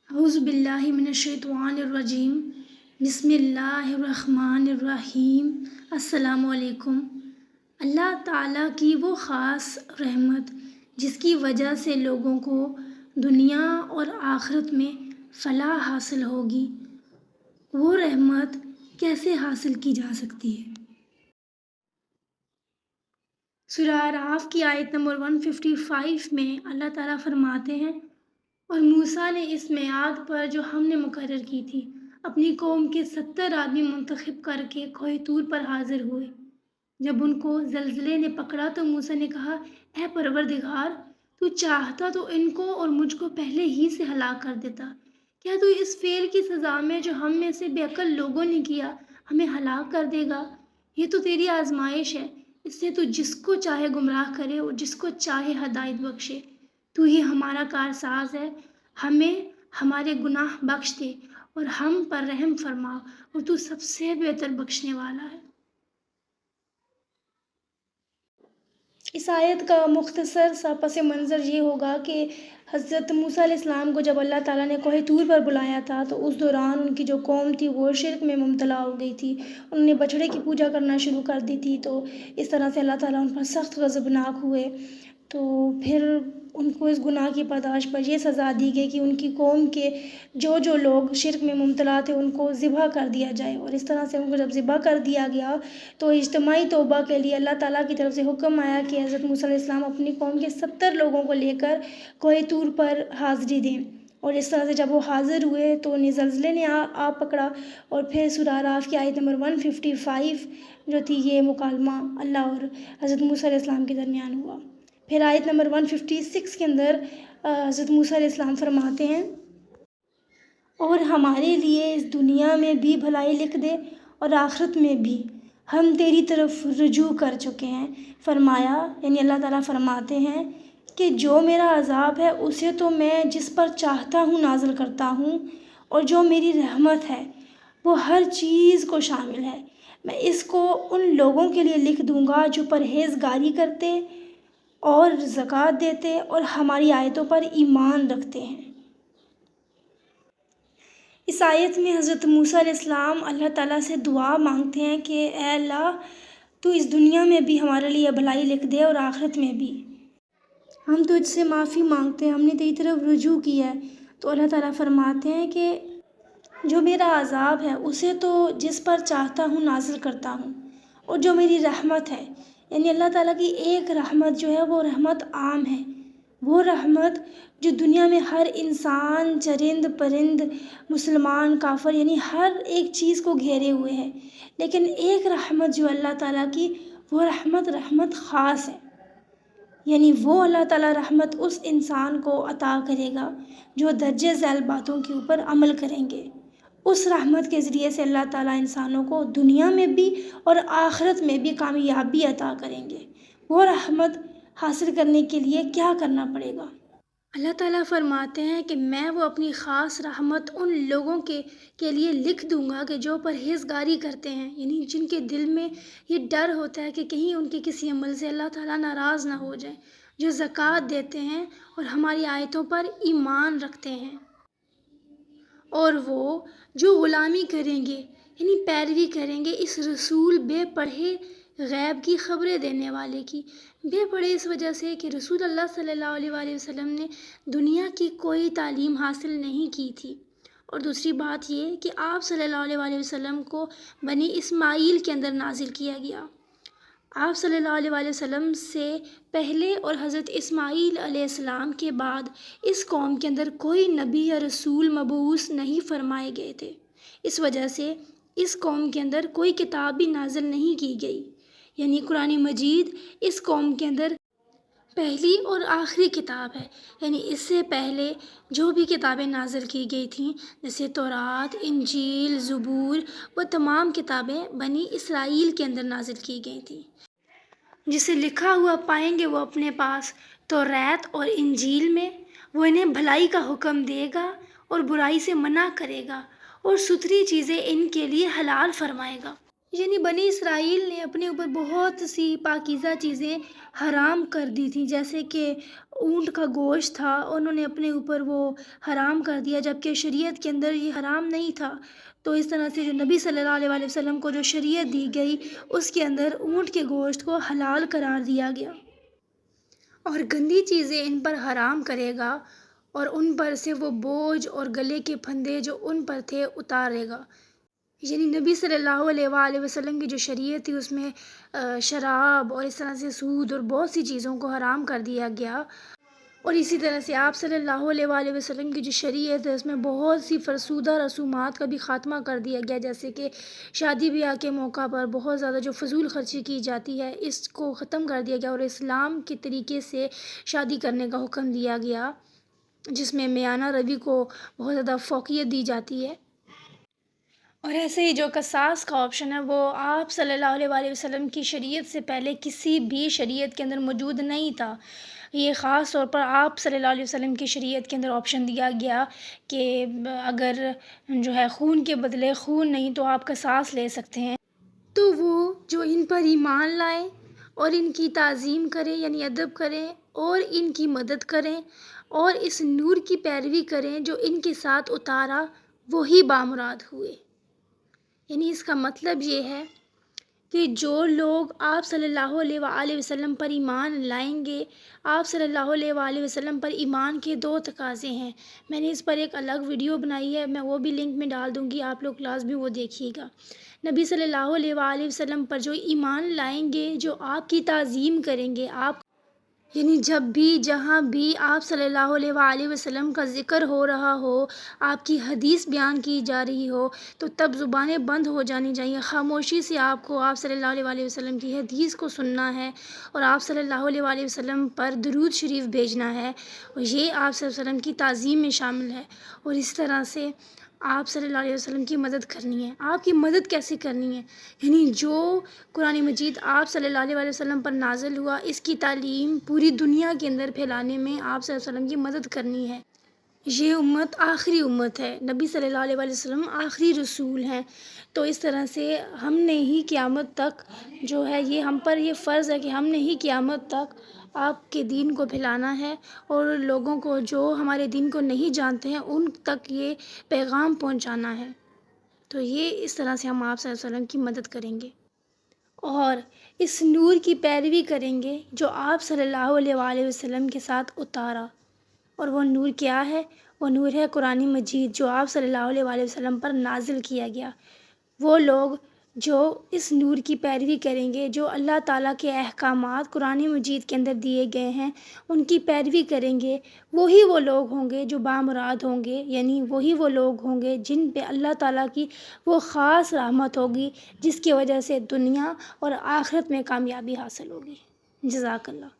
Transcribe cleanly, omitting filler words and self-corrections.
اعوذ باللہ من الشیطان الرجیم بسم اللہ الرحمن الرحیم۔ السلام علیکم۔ اللہ تعالیٰ کی وہ خاص رحمت جس کی وجہ سے لوگوں کو دنیا اور آخرت میں فلاح حاصل ہوگی، وہ رحمت کیسے حاصل کی جا سکتی ہے؟ سورہ اعراف کی آیت نمبر 155 میں اللہ تعالیٰ فرماتے ہیں، اور موسیٰ نے اس میعاد پر جو ہم نے مقرر کی تھی اپنی قوم کے 70 آدمی منتخب کر کے کوہ طور پر حاضر ہوئے۔ جب ان کو زلزلے نے پکڑا تو موسیٰ نے کہا، اے پروردگار، تو چاہتا تو ان کو اور مجھ کو پہلے ہی سے ہلاک کر دیتا۔ کیا تو اس فعل کی سزا میں جو ہم میں سے بے عقل لوگوں نے کیا ہمیں ہلاک کر دے گا؟ یہ تو تیری آزمائش ہے، اس سے تو جس کو چاہے گمراہ کرے اور جس کو چاہے ہدایت بخشے۔ تو ہی ہمارا کارساز ہے، ہمیں ہمارے گناہ بخش دے اور ہم پر رحم فرما، اور تو سب سے بہتر بخشنے والا ہے۔ اس آیت کا مختصر سا پس منظر یہ ہوگا کہ حضرت موسیٰ علیہ السلام کو جب اللہ تعالیٰ نے کوہ طور پر بلایا تھا تو اس دوران ان کی جو قوم تھی وہ شرک میں مبتلا ہو گئی تھی، انہوں نے بچھڑے کی پوجا کرنا شروع کر دی تھی، تو اس طرح سے اللہ تعالیٰ ان پر سخت غضبناک ہوئے۔ تو پھر ان کو اس گناہ کی پاداش پر یہ سزا دی گئی کہ ان کی قوم کے جو لوگ شرک میں مبتلا تھے ان کو ذبح کر دیا جائے، اور اس طرح سے ان کو جب ذبح کر دیا گیا تو اجتماعی توبہ کے لیے اللہ تعالیٰ کی طرف سے حکم آیا کہ حضرت موسیٰ علیہ السلام اپنی قوم کے 70 لوگوں کو لے کر کوہ طور پر حاضری دیں، اور اس طرح سے جب وہ حاضر ہوئے تو انہیں زلزلے نے آ پکڑا، اور پھر سورہ اعراف کی آیت نمبر 155 جو تھی یہ مکالمہ اللہ اور حضرت موسیٰ علیہ السلام کے درمیان ہوا۔ پھر آیت نمبر 156 کے اندر حضرت موسیٰ علیہ السلام فرماتے ہیں، اور ہمارے لیے اس دنیا میں بھی بھلائی لکھ دے اور آخرت میں بھی، ہم تیری طرف رجوع کر چکے ہیں۔ فرمایا، یعنی اللہ تعالیٰ فرماتے ہیں کہ جو میرا عذاب ہے اسے تو میں جس پر چاہتا ہوں نازل کرتا ہوں، اور جو میری رحمت ہے وہ ہر چیز کو شامل ہے۔ میں اس کو ان لوگوں کے لیے لکھ دوں گا جو پرہیزگاری کرتے اور زکوٰۃ دیتے اور ہماری آیتوں پر ایمان رکھتے ہیں۔ اس آیت میں حضرت موسیٰ علیہ السلام اللہ تعالیٰ سے دعا مانگتے ہیں کہ اے اللہ، تو اس دنیا میں بھی ہمارے لیے بھلائی لکھ دے اور آخرت میں بھی، ہم تجھ سے معافی مانگتے ہیں، ہم نے تیری طرف رجوع کیا ہے۔ تو اللہ تعالیٰ فرماتے ہیں کہ جو میرا عذاب ہے اسے تو جس پر چاہتا ہوں نازل کرتا ہوں، اور جو میری رحمت ہے، یعنی اللہ تعالیٰ کی ایک رحمت جو ہے وہ رحمت عام ہے، وہ رحمت جو دنیا میں ہر انسان، چرند پرند، مسلمان کافر، یعنی ہر ایک چیز کو گھیرے ہوئے ہے، لیکن ایک رحمت جو اللہ تعالیٰ کی وہ رحمت خاص ہے، یعنی وہ اللہ تعالیٰ رحمت اس انسان کو عطا کرے گا جو درجہ ذیل باتوں کے اوپر عمل کریں گے۔ اس رحمت کے ذریعے سے اللہ تعالیٰ انسانوں کو دنیا میں بھی اور آخرت میں بھی کامیابی عطا کریں گے۔ وہ رحمت حاصل کرنے کے لیے کیا کرنا پڑے گا؟ اللہ تعالیٰ فرماتے ہیں کہ میں وہ اپنی خاص رحمت ان لوگوں کے لیے لکھ دوں گا کہ جو پرہیزگاری کرتے ہیں، یعنی جن کے دل میں یہ ڈر ہوتا ہے کہ کہیں ان کے کسی عمل سے اللہ تعالیٰ ناراض نہ ہو جائے، جو زکوٰۃ دیتے ہیں اور ہماری آیتوں پر ایمان رکھتے ہیں، اور وہ جو غلامی کریں گے، یعنی پیروی کریں گے اس رسول بے پڑھے غیب کی خبریں دینے والے کی۔ بے پڑھے اس وجہ سے کہ رسول اللہ صلی اللہ علیہ وآلہ وسلم نے دنیا کی کوئی تعلیم حاصل نہیں کی تھی، اور دوسری بات یہ کہ آپ صلی اللہ علیہ وآلہ وسلم کو بنی اسماعیل کے اندر نازل کیا گیا۔ آپ صلی اللہ علیہ وآلہ وسلم سے پہلے اور حضرت اسماعیل علیہ السلام کے بعد اس قوم کے اندر کوئی نبی یا رسول مبعوث نہیں فرمائے گئے تھے، اس وجہ سے اس قوم کے اندر کوئی کتاب بھی نازل نہیں کی گئی، یعنی قرآن مجید اس قوم کے اندر پہلی اور آخری کتاب ہے۔ یعنی اس سے پہلے جو بھی کتابیں نازل کی گئی تھیں جیسے تورات، انجیل، زبور، وہ تمام کتابیں بنی اسرائیل کے اندر نازل کی گئی تھیں۔ جسے لکھا ہوا پائیں گے وہ اپنے پاس تورات اور انجیل میں، وہ انہیں بھلائی کا حکم دے گا اور برائی سے منع کرے گا، اور ستھری چیزیں ان کے لیے حلال فرمائے گا۔ یعنی بنی اسرائیل نے اپنے اوپر بہت سی پاکیزہ چیزیں حرام کر دی تھیں، جیسے کہ اونٹ کا گوشت تھا، انہوں نے اپنے اوپر وہ حرام کر دیا، جبکہ شریعت کے اندر یہ حرام نہیں تھا۔ تو اس طرح سے جو نبی صلی اللہ علیہ وآلہ وسلم کو جو شریعت دی گئی، اس کے اندر اونٹ کے گوشت کو حلال قرار دیا گیا، اور گندی چیزیں ان پر حرام کرے گا، اور ان پر سے وہ بوجھ اور گلے کے پھندے جو ان پر تھے اتارے گا۔ یعنی نبی صلی اللہ علیہ وآلہ وسلم کی جو شریعت تھی اس میں شراب اور اس طرح سے سود اور بہت سی چیزوں کو حرام کر دیا گیا، اور اسی طرح سے آپ صلی اللہ علیہ وآلہ وسلم کی جو شریعت ہے اس میں بہت سی فرسودہ رسومات کا بھی خاتمہ کر دیا گیا، جیسے کہ شادی بیاہ کے موقع پر بہت زیادہ جو فضول خرچی کی جاتی ہے اس کو ختم کر دیا گیا، اور اسلام کے طریقے سے شادی کرنے کا حکم دیا گیا، جس میں میانہ روی کو بہت زیادہ فوقیت دی جاتی ہے۔ اور ایسے ہی جو قصاص کا آپشن ہے وہ آپ صلی اللہ علیہ وآلہ وسلم کی شریعت سے پہلے کسی بھی شریعت کے اندر موجود نہیں تھا۔ یہ خاص طور پر آپ صلی اللہ علیہ وسلم کی شریعت کے اندر آپشن دیا گیا کہ اگر جو ہے خون کے بدلے خون نہیں تو آپ قصاص لے سکتے ہیں۔ تو وہ جو ان پر ایمان لائیں اور ان کی تعظیم کریں، یعنی ادب کریں اور ان کی مدد کریں اور اس نور کی پیروی کریں جو ان کے ساتھ اتارا، وہی بامراد ہوئے۔ یعنی اس کا مطلب یہ ہے کہ جو لوگ آپ صلی اللہ علیہ وآلہ وسلم پر ایمان لائیں گے، آپ صلی اللہ علیہ وآلہ وسلم پر ایمان کے دو تقاضے ہیں۔ میں نے اس پر ایک الگ ویڈیو بنائی ہے، میں وہ بھی لنک میں ڈال دوں گی، آپ لوگ لازمی وہ دیکھیے گا۔ نبی صلی اللہ علیہ وآلہ وسلم پر جو ایمان لائیں گے، جو آپ کی تعظیم کریں گے، آپ یعنی جب بھی جہاں بھی آپ صلی اللہ علیہ وآلہ وسلم کا ذکر ہو رہا ہو، آپ کی حدیث بیان کی جا رہی ہو، تو تب زبانیں بند ہو جانی چاہیے، خاموشی سے آپ کو آپ صلی اللہ علیہ وآلہ وسلم کی حدیث کو سننا ہے، اور آپ صلی اللہ علیہ وآلہ وسلم پر درود شریف بھیجنا ہے، اور یہ آپ صلی اللہ علیہ وسلم کی تعظیم میں شامل ہے۔ اور اس طرح سے آپ صلی اللہ علیہ وسلم کی مدد کرنی ہے۔ آپ کی مدد کیسے کرنی ہے؟ یعنی جو قرآن مجید آپ صلی اللہ علیہ وآلہ وسلم پر نازل ہوا، اس کی تعلیم پوری دنیا کے اندر پھیلانے میں آپ صلی اللہ علیہ وسلم کی مدد کرنی ہے۔ یہ امت آخری امت ہے، نبی صلی اللہ علیہ وآلہ وسلم آخری رسول ہیں، تو اس طرح سے ہم نے ہی قیامت تک جو ہے یہ ہم پر یہ فرض ہے کہ ہم نے ہی قیامت تک آپ کے دین کو پھیلانا ہے، اور لوگوں کو جو ہمارے دین کو نہیں جانتے ہیں ان تک یہ پیغام پہنچانا ہے۔ تو یہ اس طرح سے ہم آپ صلی اللہ علیہ وسلم کی مدد کریں گے اور اس نور کی پیروی کریں گے جو آپ صلی اللہ علیہ وآلہ وسلم کے ساتھ اتارا۔ اور وہ نور کیا ہے؟ وہ نور ہے قرآن مجید جو آپ صلی اللہ علیہ وآلہ وسلم پر نازل کیا گیا۔ وہ لوگ جو اس نور کی پیروی کریں گے، جو اللہ تعالیٰ کے احکامات قرآن مجید کے اندر دیے گئے ہیں ان کی پیروی کریں گے، وہی وہ لوگ ہوں گے جو بامراد ہوں گے، یعنی وہی وہ لوگ ہوں گے جن پہ اللہ تعالیٰ کی وہ خاص رحمت ہوگی، جس کی وجہ سے دنیا اور آخرت میں کامیابی حاصل ہوگی۔ جزاک اللہ۔